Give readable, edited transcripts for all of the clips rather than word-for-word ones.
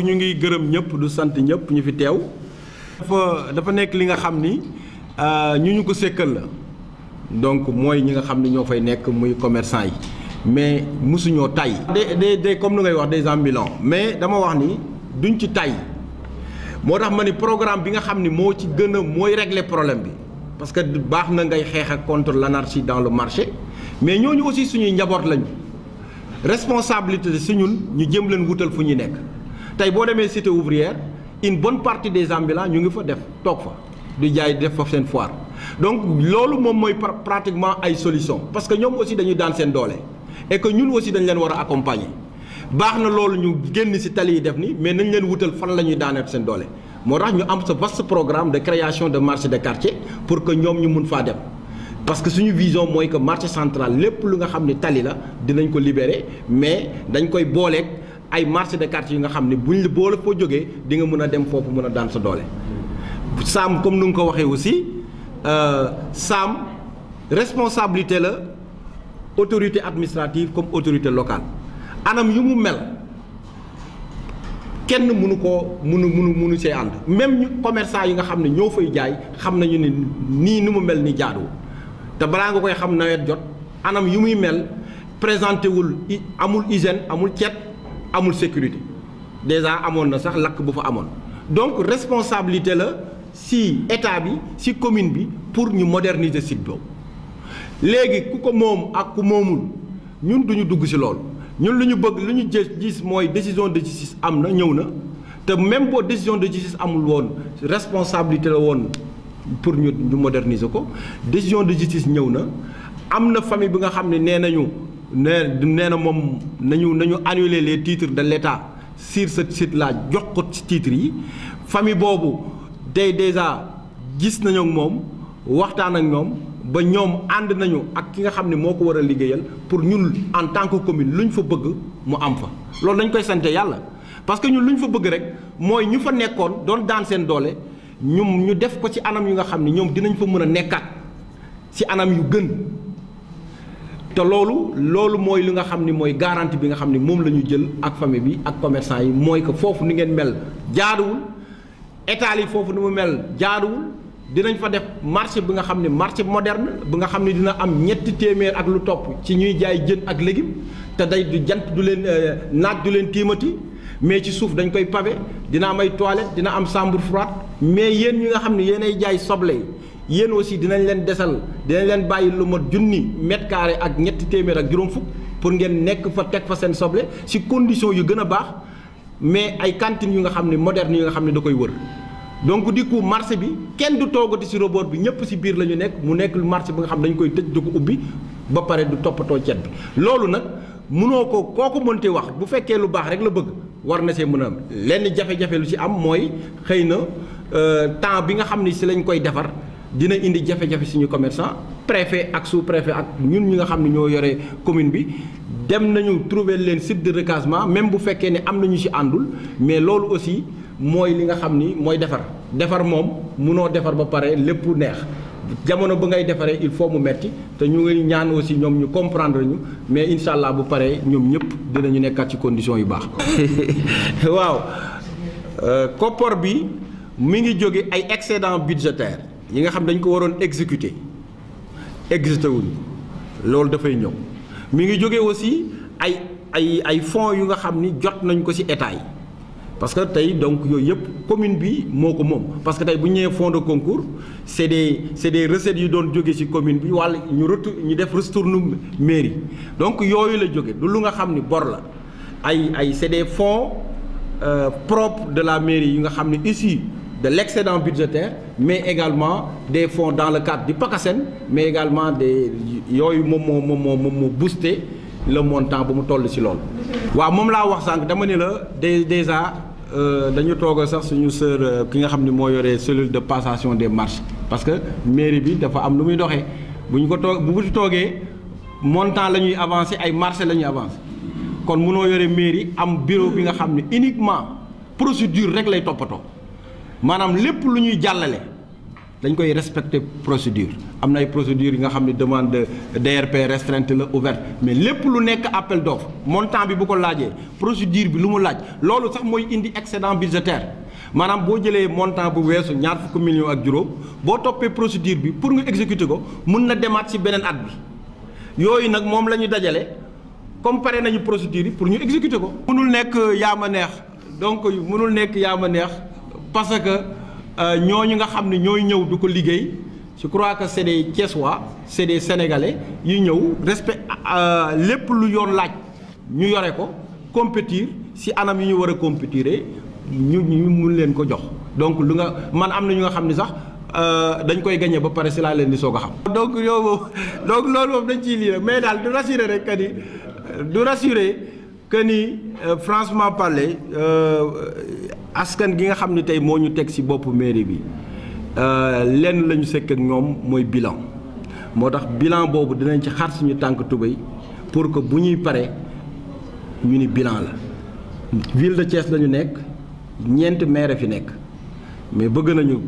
ñu ngi gërëm ñëpp du sant ñëpp ñu fi teew. dafa nekk li nga xam ni ñu ko sékkal la donc mooy ñi nga xam ni ñoo fay nekk muy commerçant yi mais mosuñoo tay des comme ni ngay wax des ambulants mais dama wax ni duñ ci tay moo tax ma ni programme bi nga xam ni moo ci gën a mooy régler problème bi parce que baax na ngay xeex ak contre l'anarchie dans le marché mais ñooñu aussi suñuy njaboot lañu responsabilité si ñun ñu jëm leen wutal fu ñuy nekk tey boo demee cité ouvrière une bonne partie des ambulants ñu ngi fa def toog fa di jaay def fa seen foire donc loolu moom mooy pratiquement ay solution parce que ñoom aussi dañuy daan seen doole et que ñun aussi dañ leen war a accompagner baax na loolu ñu génn ci tali yi def ni mais nañ leen wutal fan la ñuy daaneel seen doole moo tax ñu am ce vaste programme de création de marché de quartier pour que ñoom ñu mun faa dem parce que suñu vision mooy que marché central lépp lu nga xam ne tali la dinañ ko libérer mais dañ koy booleeg ay marché de quartier yi nga xam ne buñ la boole foo jógee di nga mën a dem foofu mën a daan sa doole. Saam comme nu nga ko waxee aussi Saam responsabilité la autorité administrative comme autorité locale anam yu mu mel kenn mënu see ànd même ñu commerçant yi nga xam ne ñoo fay jaay xam nañu ne nii ni mu mel ni jaaduwul te balaa nga koy xam nawet jot anam yu muy mel présenté wul amul hygiène amul cet amul sécurité déjà amoon na sax lakk bu fa amoon donc responsabilité la si état bi si commune bi pour ñu moderniser site boobu léegi ku ko moom ak ku moomul ñun duñu dugg si loolu ñun lu ñu bëgg lu ñu gis mooy décision de justice am na ñëw na te même boo décision de justice amul woon responsabilité la woon pour ñu moderniser ko décision de justice ñëw na am na famille bi nga xam ne nee na moom nañu annuler les titres de l'État sur ce site là jox ko ci titres yi famille boobu déjà gis nañu ak moom waxtaan ak ñoom ba ñoom ànd nañu ak ki nga xam ne moo ko war a liggéeyal pour ñun en tant que commune lu ñu fa bëgg mu am fa loolu dañ koy sante yàlla parce que ñun lu ñu fa bëgg rek mooy ñu fa nekkoon doon daan seen doole ñu def ko ci anam yu nga xam ne ñoom dinañ fa mën a nekkaat ci anam yu gën te loolu mooy li nga xam ni mooy garantie bi nga xam ni moom la ñu jël ak famille bi ak commerçant yi mooy que foofu ni ngeen mel jaaduwul état yi foofu ni mu mel jaaduwul dinañ fa def marché bi nga xam ne marché moderne bi nga xam ne dina am 300 ak lu topp ci ñuy jaay jën ak légumes te day du jant du leen naaj du leen tiimati mais ci suuf dañ koy pavé dina am ay toilettes dina am chambre froide mais yéen ñi nga xam ne yéenay jaay soble yéen aussi dinañ leen desal dinañ leen bàyyi lu mat 1000 mètres carrés ak 300 ak juróom fukk pour ngeen nekk fa teg fa seen soble ci condition yu gën a baax mais ay cantines yu nga xam ne moderne yu nga xam ne da koy wër donc du coup marché bi kenn du toogati ci rebord bi ñëpp ci biir la ñu nekk mu nekk marché bi nga xam dañ koy tëj du ko ubbi ba pare du toppatoo cet bi loolu nag mënoo ko kooku mënti wax bu fekkee lu baax rek la bëgg war na see mën a am lenn jafe-jafe lu ci am mooy xëy na temps bi nga xam ne ci lañ koy defar dina indi jafe-jafe suñu commerçant préfet ak sous-préfet ak ñun ñi nga xam ne ñoo yore commune bi dem nañu trouver leen site de recasement même bu fekkee ne am nañu ci àndul mais loolu aussi mooy li nga xam ni mooy defar moom munoo defar ba pare lépp neex jamono ba ngay defaree il faut mu metti te ñu ngi ñaan aussi ñoom ñu comprendre ñu mais incha allah bu paree ñoom ñëpp dinañu nekkaat ci conditions yu baax. waaw koppor bi mi ngi jóge ay excédent budgétaire yi nga xam dañ ko waroon exécuter wuñ loolu dafay ñëw mi ngi jóge aussi ay fonds yu nga xam ni jot nañ ko ci état yi. parce que tey donc yooyu yëpp commune bi moo ko moom parce que tey bu ñu ñëwee fonds de concours c'est des recettes yu doon jóge ci commune bi wala ñu def retourne mairie donc yooyu la jóge du lu nga xam ni bor la c'est des fonds propres de la mairie yu nga xam ne issus de l'excédent budgétaire mais également des fonds dans le cadre du PACASEN mais également des yooyu moom moo boosté le montant ba mu toll ci loolu. waaw moom laa wax sànq dama ne la déjà dañu toog sax suñu sœur ki nga xam ne moo yore cellule de passation des marchés parce que mairie bi dafa am lu muy doxee bu ñu ko bu toogee montant la ñuy avancer ay marché la ñuy avancer kon munoo yore mairie am bureau bi nga xam ne uniquement procédure rek lay toppatoo maanaam lépp lu ñuy jàllale dañ koy respecter procédure am na ay procédures yi nga xam ne demande de DRP restreinte la ouverte mais lépp lu nekk appel d'offre montant bi bu ko laajee procédure bi lu mu laaj loolu sax mooy indi excédent budgétaire maanaam boo jëlee montant bu weesu ñaar fukki millions ak juróom boo toppee procédure bi pour nga exécuter ko mun na demaat ci beneen at bi yooyu nag moom la ñu dajale comme pare nañu procédure yi pour ñu exécuter ko. mënul nekk yaa ma neex donc mënul nekk yaa ma neex parce que ñooñu nga xam ne ñooy ñëw du ko liggéey je crois que c'est des Thiessois c'est des Sénégalais yu ñëw respect lépp lu yoon laaj ñu yore ko compétir ci anam yi ñu war a compétir ñu mun leen ko jox donc lu nga man am na ñu nga xam ne sax dañ koy gagné ba pare ci laa leen di soog a xam. donc yow moom donc loolu moom dañ ciy lii mais daal du rassurer rek que ni du rassurer que ni franchement parler askan gi nga xam ne tey moo ñu teg ci boppu mairie bi lenn la ñu sekk ak ñoom mooy bilan moo tax bilan boobu dinañ ci xar suñu tànk tubéy pour que bu ñuy pare ñu ni bilan la ville de Thiès la ñu nekk. ñeenti maire fi nekk mais bëgg nañu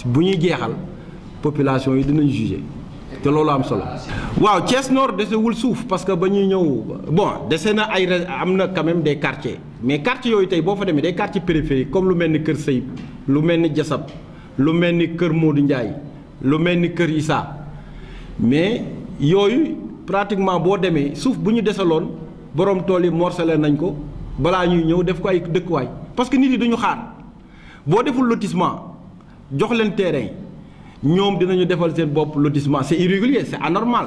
bu ñuy jeexal population yi dinañ juger te loolu am solo. waaw Thiès Nord desewul suuf parce que ba ñuy ñëw bon dese na ay am na quand même des quartiers mais quartiers yooyu tey boo fa demee des quartiers périphériques comme lu mel ni Kër Seyib lu mel ni Jasab lu mel ni Kër Modou Ndiaye lu mel ni Kër Issa mais yooyu pratiquement boo demee suuf bu ñu desaloon borom tool yi morcelé nañ ko balaa ñuy ñëw def ko ay dëkkuwaay. parce que nit yi duñu xaar boo deful lotissement jox leen terrain ñoom dinañu defal seen bopp lotissement c'est irrégulier c'est anormal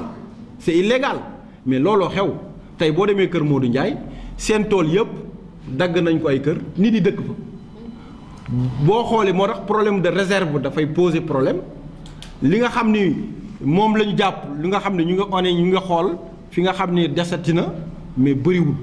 c'est illégal mais looloo xew tey boo demee Kër Modou Ndiaye seen tool yëpp dagg nañ ko ay kër nit yi dëkk fa boo xoolee moo tax problème de réserve dafay poser problème li nga xam ni moom la ñu jàpp li nga xam ne ñu nga xool fi nga xam ni desati na mais bëriwul.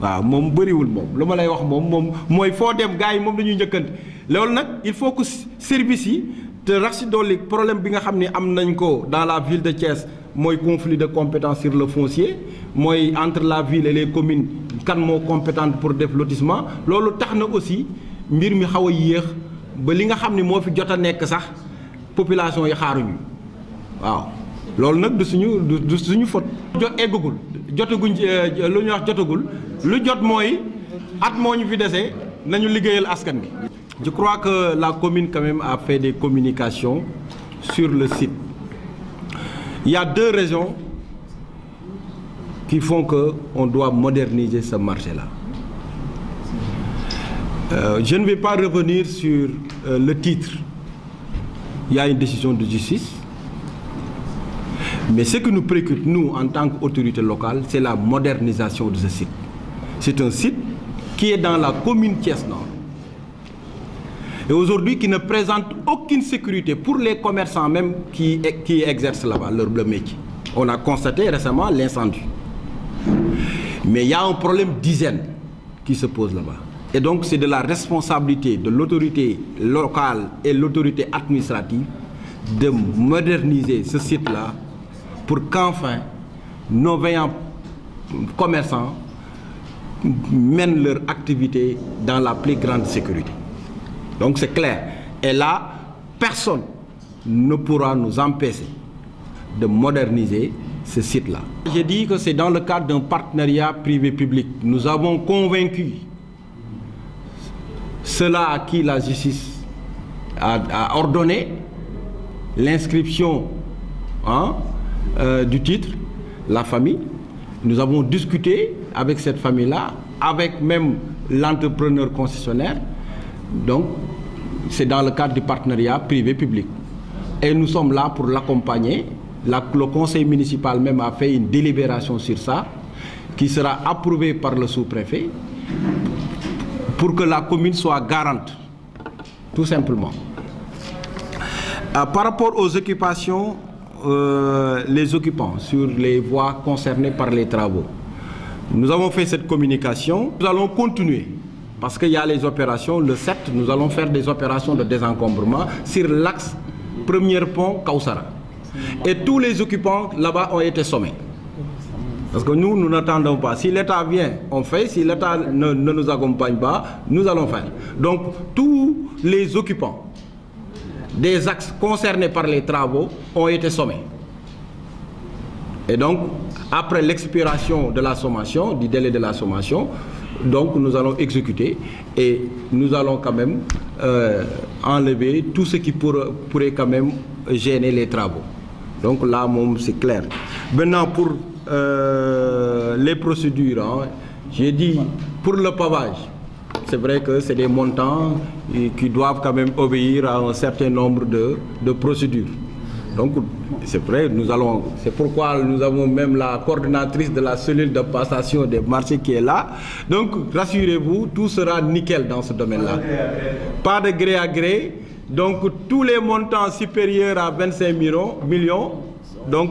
waaw moom bëriwul moom lu ma lay wax moom mooy foo dem gars yi moom dañuy njëkkante loolu nag il faut que service yi te rax si dolli problème bi nga xam ne am nañ ko dans la ville de Thiès mooy conflit de compétence sur le foncier mooy entre la ville et les communes kan moo compétente pour def lotissement loolu tax na aussi mbir mi xaw a yéex ba li nga xam ne moo fi jot a nekk sax population yi xaaruñu waaw loolu nag du suñu faute. eggagul jotaguñ lu ñuy wax jotagul lu jot mooy at moo ñu fi dese nañu liggéeyal askan bi. je crois que la commune quand même a fait des communications sur le site. Il y a deux raisons qui font que on doit moderniser ce marché-là. Je ne vais pas revenir sur le titre. Il y a une décision de justice. Mais ce qui nous préoccupe, nous, en tant qu'autorité locale, c'est la modernisation de ce site. C'est un site qui est dans la commune Thiès-Nord. Et aujourd'hui, qui ne présente aucune sécurité pour les commerçants même qui exercent là-bas leur métier. On a constaté récemment l'incendie. Mais il y a un problème d'hygiène qui se pose là-bas. Et donc, c'est de la responsabilité de l'autorité locale et l'autorité administrative de moderniser ce site-là pour qu'enfin nos vaillants commerçants mènent leur activité dans la plus grande sécurité. Donc c'est clair. Et là, personne ne pourra nous empêcher de moderniser ce site-là. J'ai dit que c'est dans le cadre d'un partenariat privé-public. Nous avons convaincu ceux-là à qui la justice a ordonné l'inscription du titre, la famille. Nous avons discuté avec cette famille-là, avec même l'entrepreneur concessionnaire. Donc, c'est dans le cadre du partenariat privé-public. Et nous sommes là pour l'accompagner. Le conseil municipal même a fait une délibération sur ça, qui sera approuvée par le sous-préfet, pour que la commune soit garante, tout simplement. Par rapport aux occupations, les occupants sur les voies concernées par les travaux, nous avons fait cette communication. Nous allons continuer. Parce qu'il y a les opérations, le 7, nous allons faire des opérations de désencombrement sur l'axe premier pont Kausara. Et tous les occupants là-bas ont été sommés. Parce que nous n'attendons pas. Si l'État vient, on fait. Si l'État ne nous accompagne pas, nous allons faire. Donc, tous les occupants des axes concernés par les travaux ont été sommés. Et donc, après l'expiration de la sommation, du délai de la sommation, donc nous allons exécuter et nous allons quand même enlever tout ce qui pourrait quand même gêner les travaux. Donc là, c'est clair. Maintenant, pour les procédures, hein, j'ai dit pour le pavage, c'est vrai que c'est des montants qui doivent quand même obéir à un certain nombre de procédures. Donc, c'est vrai, c'est pourquoi nous avons même la coordinatrice de la cellule de passation des marchés qui est là. Donc, rassurez-vous, tout sera nickel dans ce domaine-là. Pas de gré à gré. Donc, tous les montants supérieurs à 25 millions donc,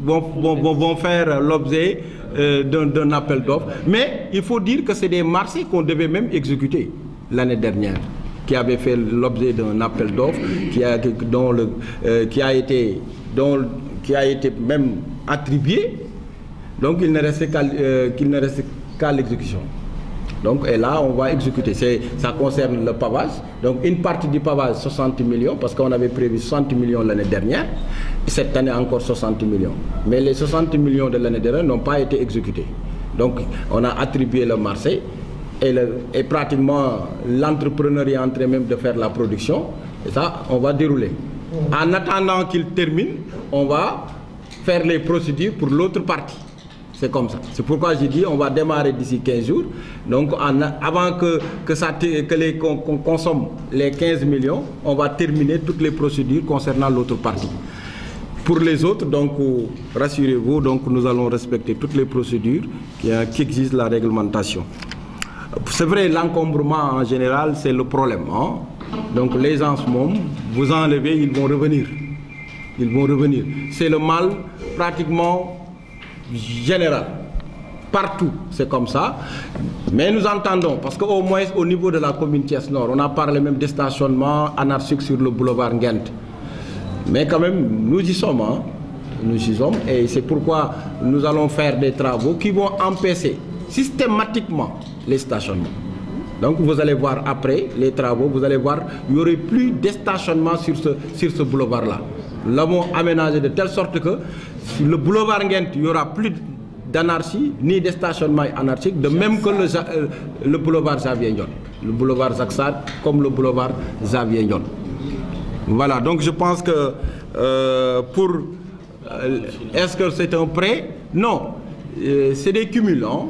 vont faire l'objet d'un appel d'offres. Mais il faut dire que c'est des marchés qu'on devait même exécuter l'année dernière, qui avait fait l'objet d'un appel d'offres, qui a été même attribué. Donc il ne restait qu'à l'exécution. Donc et là on va exécuter. Ça concerne le pavage. Donc une partie du pavage 60 millions parce qu'on avait prévu 60 millions l'année dernière. Et cette année encore 60 millions. Mais les 60 millions de l'année dernière n'ont pas été exécutés. Donc on a attribué le marché. Et pratiquement l'entrepreneur est en train même de faire la production. Et ça, on va dérouler. En attendant qu'il termine, on va faire les procédures pour l'autre partie. C'est comme ça. C'est pourquoi j'ai dit on va démarrer d'ici 15 jours. Donc avant qu'on consomme les 15 millions, on va terminer toutes les procédures concernant l'autre partie. Pour les autres, donc rassurez-vous, donc nous allons respecter toutes les procédures qui exigent la réglementation. C'est vrai, l'encombrement en général, c'est le problème. Hein? Donc les gens, vous enlevez, ils vont revenir. Ils vont revenir. C'est le mal pratiquement général. Partout, c'est comme ça. Mais nous entendons, parce qu'au moins au niveau de la commune Thiès-Nord, on a parlé même des stationnements anarchiques sur le boulevard Nguent. Mais quand même, nous y sommes. Hein? Nous y sommes. Et c'est pourquoi nous allons faire des travaux qui vont empêcher systématiquement les stationnements. Donc vous allez voir après les travaux, vous allez voir, il n'y aurait plus de stationnement sur ce boulevard-là. Nous l'avons aménagé de telle sorte que sur le boulevard Nguent, il n'y aura plus d'anarchie, ni de stationnement anarchique, de même que le boulevard Xavier Ndione, le boulevard Zaksar, comme le boulevard Xavier Ndione. Voilà, donc je pense que est-ce que c'est un prêt? Non, c'est des cumuls. Hein?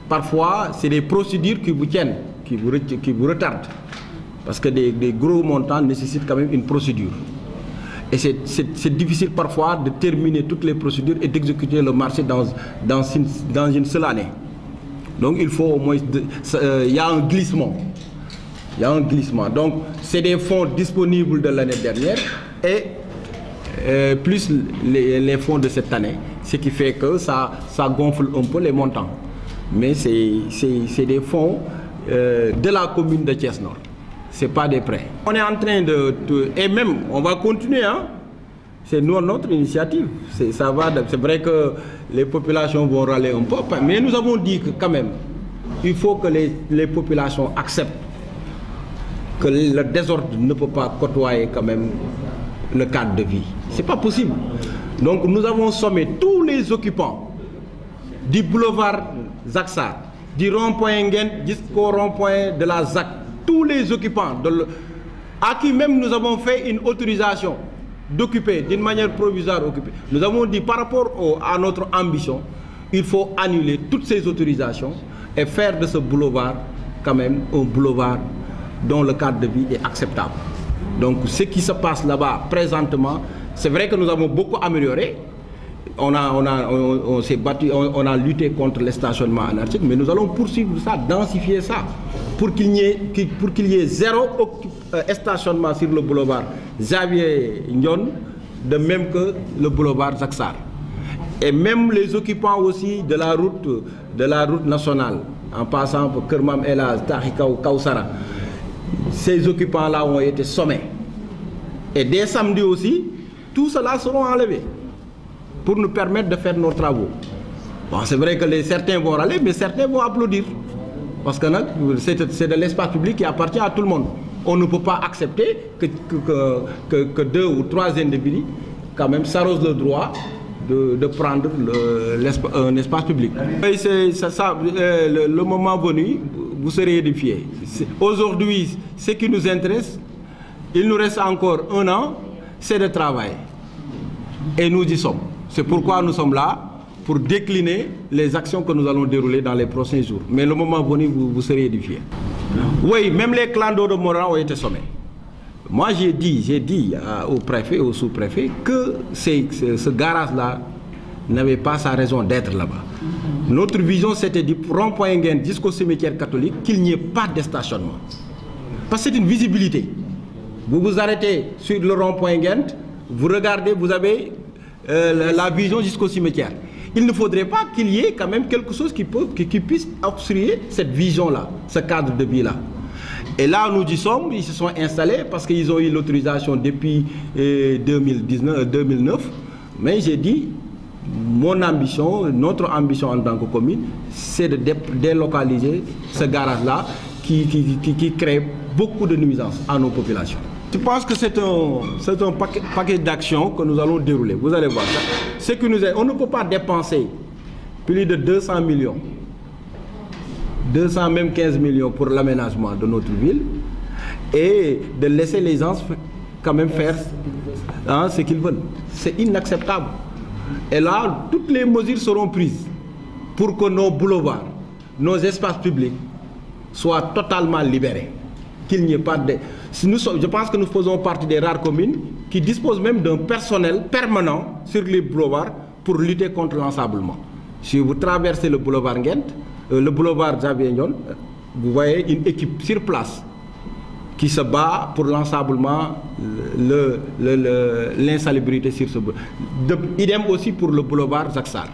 Parfois, c'est des procédures qui vous tiennent, qui vous retardent. Parce que des gros montants nécessitent quand même une procédure. Et c'est difficile parfois de terminer toutes les procédures et d'exécuter le marché dans une seule année. Donc il faut au moins... il y a un glissement. Il y a un glissement. Donc c'est des fonds disponibles de l'année dernière et plus les fonds de cette année. Ce qui fait que ça gonfle un peu les montants. Mais c'est des fonds de la commune de Thiès-Nord. Ce n'est pas des prêts. On est en train et même, on va continuer. Hein? C'est notre initiative. C'est vrai que les populations vont râler un peu. Mais nous avons dit que quand même, il faut que les populations acceptent que le désordre ne peut pas côtoyer quand même le cadre de vie. Ce n'est pas possible. Donc nous avons sommé tous les occupants du boulevard Zaksar, du rond-point Nguent jusqu'au rond-point de la ZAC, tous les occupants, à qui même nous avons fait une autorisation d'occuper d'une manière provisoire. Nous avons dit par rapport à notre ambition, il faut annuler toutes ces autorisations et faire de ce boulevard quand même un boulevard dont le cadre de vie est acceptable. Donc ce qui se passe là-bas présentement, c'est vrai que nous avons beaucoup amélioré. On s'est battu, on a lutté contre les stationnements anarchiques, mais nous allons poursuivre ça, densifier ça, pour qu'il y ait zéro stationnement sur le boulevard Xavier Ndione, de même que le boulevard Zaksar. Et même les occupants aussi de la route nationale, en passant pour Kermam Elaz, Tahika ou Kausara, ces occupants-là ont été sommés. Et dès samedi aussi, tout cela seront enlevés pour nous permettre de faire nos travaux. Bon, c'est vrai que certains vont râler, mais certains vont applaudir. Parce que c'est de l'espace public qui appartient à tout le monde. on ne peut pas accepter que 2 ou 3 individus quand même s'arrosent le droit de prendre un espace public. Oui, c'est ça, le moment venu, vous serez édifiés. Aujourd'hui, ce qui nous intéresse, il nous reste encore 1 an, c'est de travailler. Et nous y sommes. C'est pourquoi nous sommes là, pour décliner les actions que nous allons dérouler dans les prochains jours. Mais le moment venu, vous serez édifiés. Oui, même les clans d'eau de Moran ont été sommés. Moi, j'ai dit au préfet et au sous-préfet que ce garage-là n'avait pas sa raison d'être là-bas. Notre vision, c'était du rond-point Nguent jusqu'au cimetière catholique, qu'il n'y ait pas de stationnement. Parce que c'est une visibilité. Vous vous arrêtez sur le rond-point Nguent, vous regardez, vous avez la vision jusqu'au cimetière. Il ne faudrait pas qu'il y ait quand même quelque chose qui puisse obstruer cette vision-là, ce cadre de vie-là. Et là, nous y sommes, ils se sont installés parce qu'ils ont eu l'autorisation depuis 2009. Mais j'ai dit, mon ambition, notre ambition en tant que commune, c'est de délocaliser ce garage-là qui crée beaucoup de nuisances à nos populations. Je pense que c'est un paquet d'actions que nous allons dérouler. Vous allez voir ça. On ne peut pas dépenser plus de 200 millions, 200 même 15 millions pour l'aménagement de notre ville et de laisser les gens quand même faire ce qu'ils veulent. C'est inacceptable. Et là, toutes les mesures seront prises pour que nos boulevards, nos espaces publics soient totalement libérés. Qu'il n'y ait pas de... Je pense que nous faisons partie des rares communes qui disposent même d'un personnel permanent sur les boulevards pour lutter contre l'ensablement. Si vous traversez le boulevard Nguent, le boulevard Xavier Nione, vous voyez une équipe sur place qui se bat pour l'ensablement, l'insalubrité sur ce boulevard. Idem aussi pour le boulevard Jacques Sarr.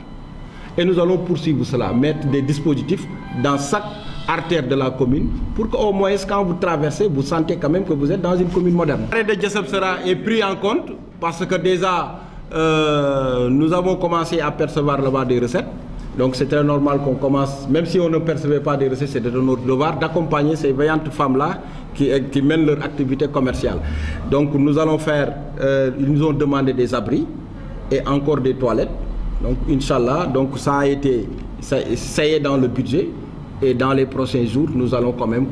Et nous allons poursuivre cela, mettre des dispositifs dans chaque artère de la commune pour qu'au moins quand vous traversez, vous sentez quand même que vous êtes dans une commune moderne. L'arrêt de Djessep est pris en compte parce que déjà nous avons commencé à percevoir là-bas des recettes. Donc c'est très normal qu'on commence, même si on ne percevait pas des recettes, c'était de notre devoir d'accompagner ces vaillantes femmes-là qui mènent leur activité commerciale. Donc nous allons faire, ils nous ont demandé des abris et encore des toilettes. Donc Inch'Allah, donc ça y est dans le budget. Et dans les prochains jours, nous allons quand même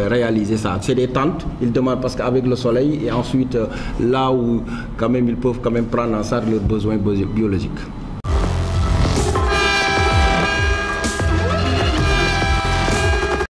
réaliser ça. C'est des tentes, ils demandent parce qu'avec le soleil et ensuite là où quand même ils peuvent quand même prendre en charge leurs besoins biologiques.